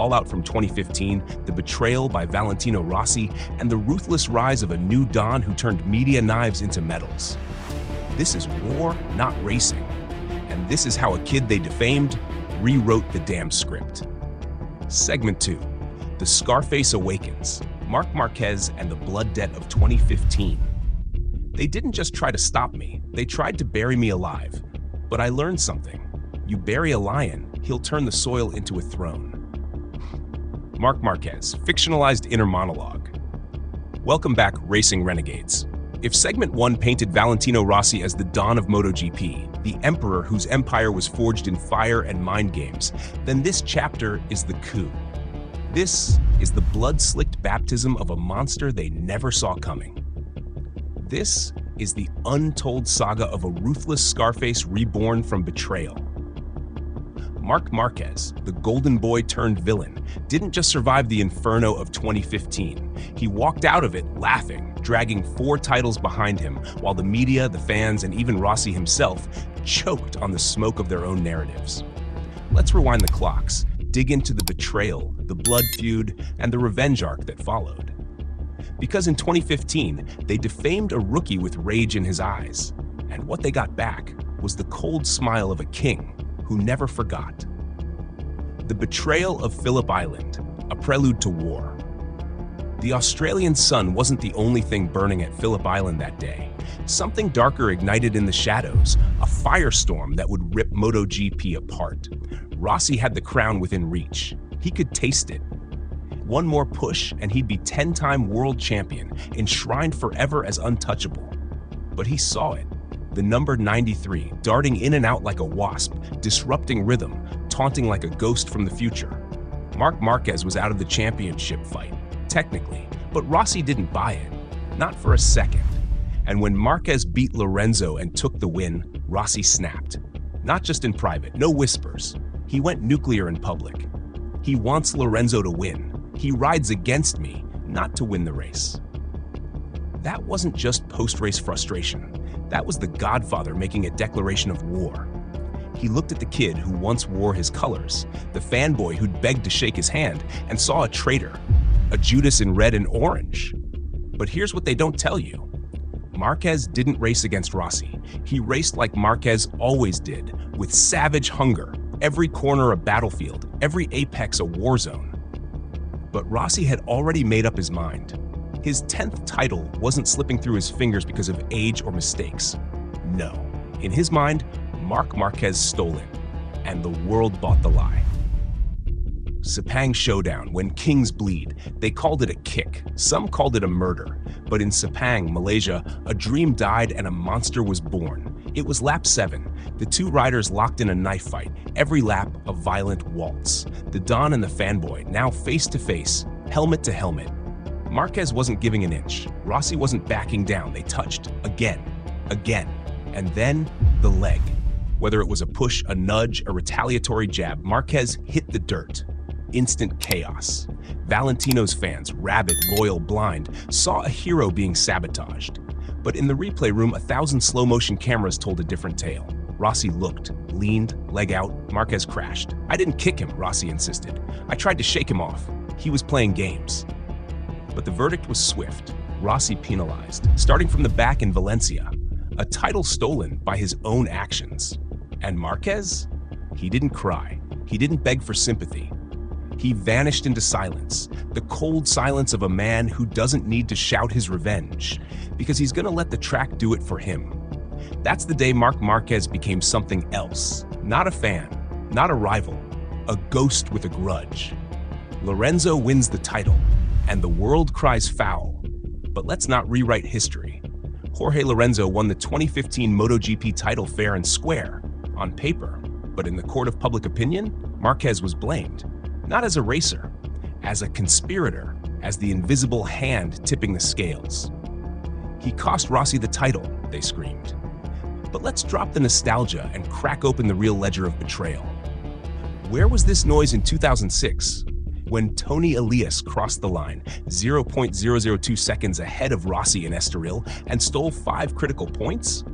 fallout from 2015, the betrayal by Valentino Rossi, and the ruthless rise of a new Don who turned media knives into medals. This is war, not racing. And this is how a kid they defamed rewrote the damn script. Segment 2. The Scarface Awakens, Marc Márquez and the blood debt of 2015. They didn't just try to stop me, they tried to bury me alive. But I learned something. You bury a lion, he'll turn the soil into a throne. Marc Márquez, fictionalized inner monologue. Welcome back, racing renegades. If segment 1 painted Valentino Rossi as the Don of MotoGP, the emperor whose empire was forged in fire and mind games, then this chapter is the coup. This is the blood-slicked baptism of a monster they never saw coming. This is the untold saga of a ruthless Scarface reborn from betrayal. Marc Márquez, the golden boy turned villain, didn't just survive the inferno of 2015. He walked out of it laughing, dragging 4 titles behind him, while the media, the fans, and even Rossi himself choked on the smoke of their own narratives. Let's rewind the clocks, dig into the betrayal, the blood feud, and the revenge arc that followed. Because in 2015, they defamed a rookie with rage in his eyes, and what they got back was the cold smile of a king who never forgot. The betrayal of Phillip Island, a prelude to war. The Australian sun wasn't the only thing burning at Phillip Island that day. Something darker ignited in the shadows, a firestorm that would rip MotoGP apart. Rossi had the crown within reach. He could taste it. One more push and he'd be 10-time world champion, enshrined forever as untouchable. But he saw it. The number 93, darting in and out like a wasp, disrupting rhythm, taunting like a ghost from the future. Marc Márquez was out of the championship fight, technically, but Rossi didn't buy it. Not for a second. And when Márquez beat Lorenzo and took the win, Rossi snapped. Not just in private, no whispers. He went nuclear in public. He wants Lorenzo to win. He rides against me, not to win the race. That wasn't just post-race frustration. That was the Godfather making a declaration of war. He looked at the kid who once wore his colors, the fanboy who'd begged to shake his hand, and saw a traitor, a Judas in red and orange. But here's what they don't tell you. Márquez didn't race against Rossi. He raced like Márquez always did, with savage hunger, every corner a battlefield, every apex a war zone. But Rossi had already made up his mind. His 10th title wasn't slipping through his fingers because of age or mistakes. No. In his mind, Marc Márquez stole it, and the world bought the lie. Sepang showdown, when kings bleed. They called it a kick. Some called it a murder. But in Sepang, Malaysia, a dream died and a monster was born. It was lap 7. The 2 riders locked in a knife fight, every lap a violent waltz. The Don and the fanboy, now face to face, helmet to helmet. Márquez wasn't giving an inch. Rossi wasn't backing down. They touched again, and then the leg. Whether it was a push, a nudge, a retaliatory jab, Márquez hit the dirt. Instant chaos. Valentino's fans, rabid, loyal, blind, saw a hero being sabotaged. But in the replay room, 1,000 slow-motion cameras told a different tale. Rossi looked, leaned, leg out. Márquez crashed. I didn't kick him, Rossi insisted. I tried to shake him off. He was playing games. But the verdict was swift. Rossi penalized, starting from the back in Valencia. A title stolen by his own actions. And Márquez? He didn't cry. He didn't beg for sympathy. He vanished into silence, the cold silence of a man who doesn't need to shout his revenge, because he's gonna let the track do it for him. That's the day Marc Márquez became something else. Not a fan, not a rival, a ghost with a grudge. Lorenzo wins the title, and the world cries foul. But let's not rewrite history. Jorge Lorenzo won the 2015 MotoGP title fair and square, on paper, but in the court of public opinion, Márquez was blamed. Not as a racer, as a conspirator, as the invisible hand tipping the scales. He cost Rossi the title, they screamed. But let's drop the nostalgia and crack open the real ledger of betrayal. Where was this noise in 2006, when Tony Elias crossed the line 0.002 seconds ahead of Rossi in Estoril and stole 5 critical points?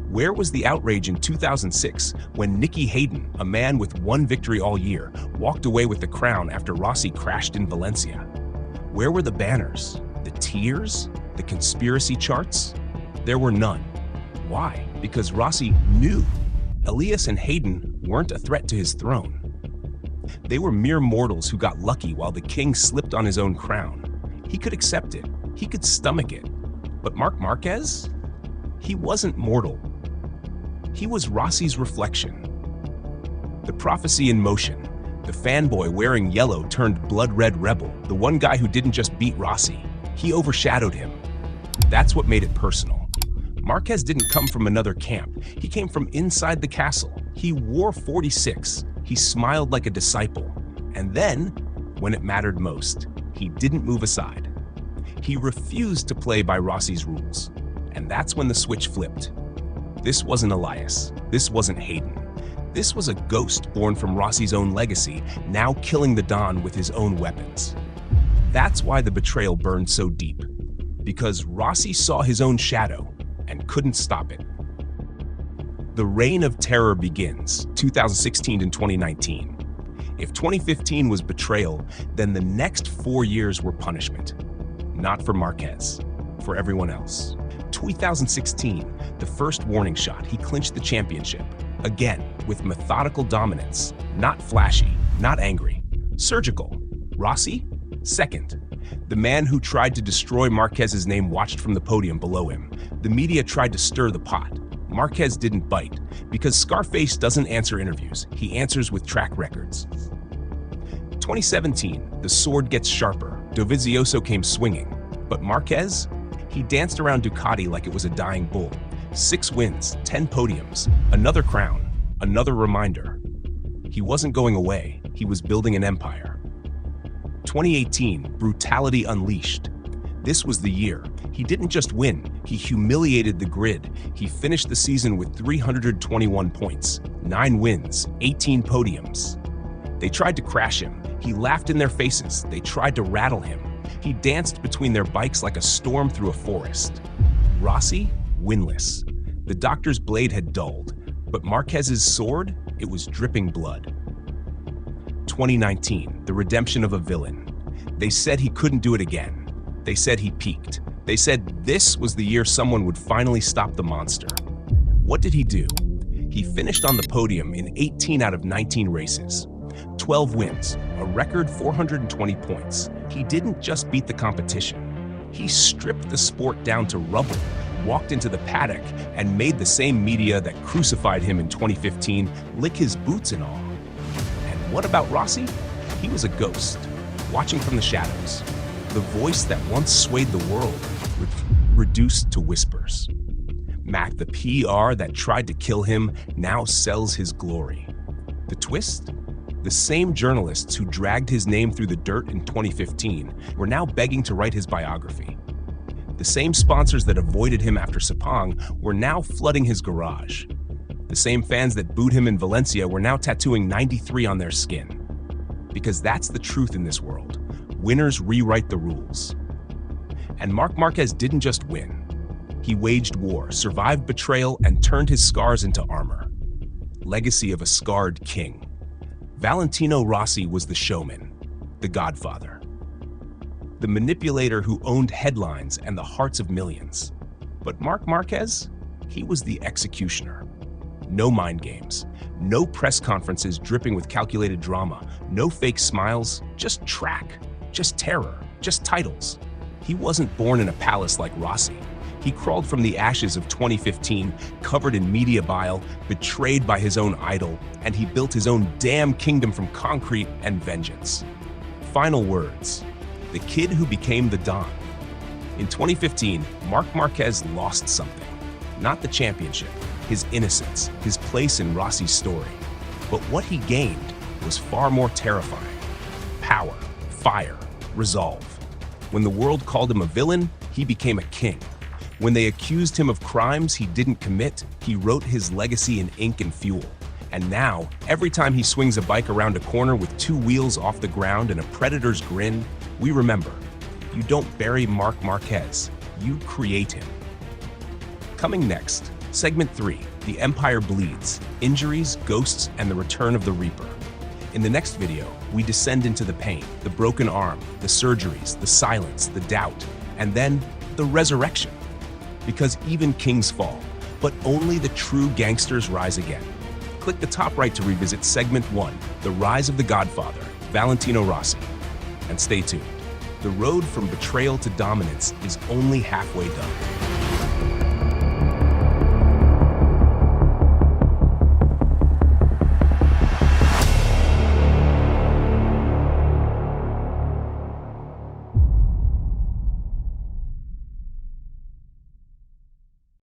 Where was the outrage in 2006 when Nicky Hayden, a man with one victory all year, walked away with the crown after Rossi crashed in Valencia? Where were the banners, the tears, the conspiracy charts? There were none. Why? Because Rossi knew Elias and Hayden weren't a threat to his throne. They were mere mortals who got lucky while the king slipped on his own crown. He could accept it. He could stomach it. But Marc Márquez? He wasn't mortal. He was Rossi's reflection. The prophecy in motion. The fanboy wearing yellow turned blood-red rebel, the one guy who didn't just beat Rossi. He overshadowed him. That's what made it personal. Márquez didn't come from another camp. He came from inside the castle. He wore 46. He smiled like a disciple. And then, when it mattered most, he didn't move aside. He refused to play by Rossi's rules. And that's when the switch flipped. This wasn't Elias. This wasn't Hayden. This was a ghost born from Rossi's own legacy, now killing the Don with his own weapons. That's why the betrayal burned so deep. Because Rossi saw his own shadow and couldn't stop it. The reign of terror begins, 2016 and 2019. If 2015 was betrayal, then the next 4 years were punishment. Not for Márquez, for everyone else. 2016, the first warning shot, he clinched the championship. Again, with methodical dominance, not flashy, not angry, surgical. Rossi, second. The man who tried to destroy Márquez's name watched from the podium below him. The media tried to stir the pot. Márquez didn't bite, because Scarface doesn't answer interviews. He answers with track records. 2017, the sword gets sharper. Dovizioso came swinging. But Márquez? He danced around Ducati like it was a dying bull. 6 wins, 10 podiums, another crown, another reminder. He wasn't going away. He was building an empire. 2018, brutality unleashed. This was the year. He didn't just win, he humiliated the grid. He finished the season with 321 points, 9 wins, 18 podiums. They tried to crash him. He laughed in their faces. They tried to rattle him. He danced between their bikes like a storm through a forest. Rossi, winless. The doctor's blade had dulled, but Márquez's sword, it was dripping blood. 2019, the redemption of a villain. They said he couldn't do it again. They said he peaked. They said this was the year someone would finally stop the monster. What did he do? He finished on the podium in 18 out of 19 races. 12 wins, a record 420 points. He didn't just beat the competition. He stripped the sport down to rubble, walked into the paddock, and made the same media that crucified him in 2015 lick his boots and all. And what about Rossi? He was a ghost, watching from the shadows. The voice that once swayed the world, reduced to whispers. Mac, the PR that tried to kill him, now sells his glory. The twist? The same journalists who dragged his name through the dirt in 2015 were now begging to write his biography. The same sponsors that avoided him after Sepang were now flooding his garage. The same fans that booed him in Valencia were now tattooing 93 on their skin. Because that's the truth in this world. Winners rewrite the rules. And Marc Márquez didn't just win. He waged war, survived betrayal, and turned his scars into armor. Legacy of a scarred king. Valentino Rossi was the showman, the godfather. The manipulator who owned headlines and the hearts of millions. But Marc Márquez, he was the executioner. No mind games, no press conferences dripping with calculated drama, no fake smiles, just track, just terror, just titles. He wasn't born in a palace like Rossi. He crawled from the ashes of 2015, covered in media bile, betrayed by his own idol, and he built his own damn kingdom from concrete and vengeance. Final words. The kid who became the Don. In 2015, Marc Márquez lost something. Not the championship, his innocence, his place in Rossi's story. But what he gained was far more terrifying. Power, fire, resolve. When the world called him a villain, he became a king. When they accused him of crimes he didn't commit, he wrote his legacy in ink and fuel. And now, every time he swings a bike around a corner with 2 wheels off the ground and a predator's grin, we remember, you don't bury Marc Márquez, you create him. Coming next, Segment 3, The Empire Bleeds, Injuries, Ghosts, and the Return of the Reaper. In the next video, we descend into the pain, the broken arm, the surgeries, the silence, the doubt, and then the resurrection. Because even kings fall, but only the true gangsters rise again. Click the top right to revisit Segment 1, The Rise of the Godfather, Valentino Rossi. And stay tuned. The road from betrayal to dominance is only halfway done.